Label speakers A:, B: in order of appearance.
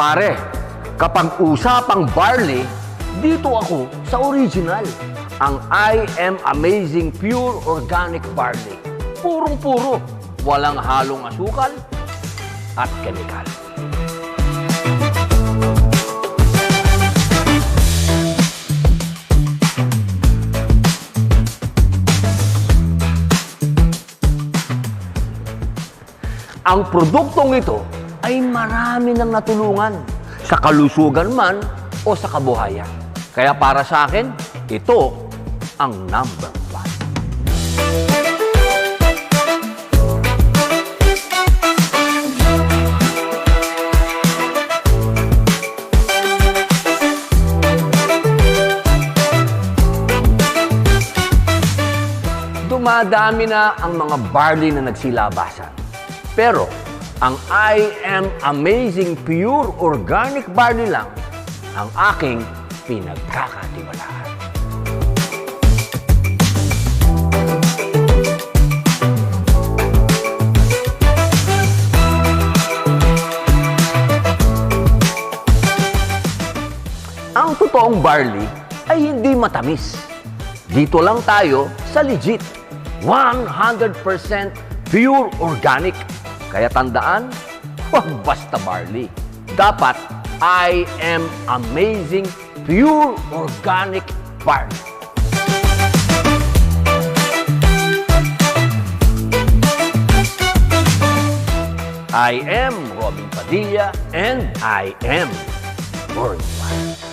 A: pare, kapag usapang barley, dito ako sa original. Ang I Am Amazing Pure Organic Barley. Purong-puro, walang halong asukal at kemikal. Ang produktong ito ay marami nang natulungan sa kalusugan man o sa kabuhayan. Kaya para sa akin, ito ang number 1. Dumadami na ang mga barley na nagsilabasan. Pero, ang I Am Amazing Pure Organic Barley lang ang aking pinagkakatiwalaan. Ang totoong barley ay hindi matamis. Dito lang tayo sa legit, 100% pure organic. Kaya tandaan, huwag basta barley. Dapat I Am Amazing Pure Organic Barley. I am Robin Padilla and I am Worldwide.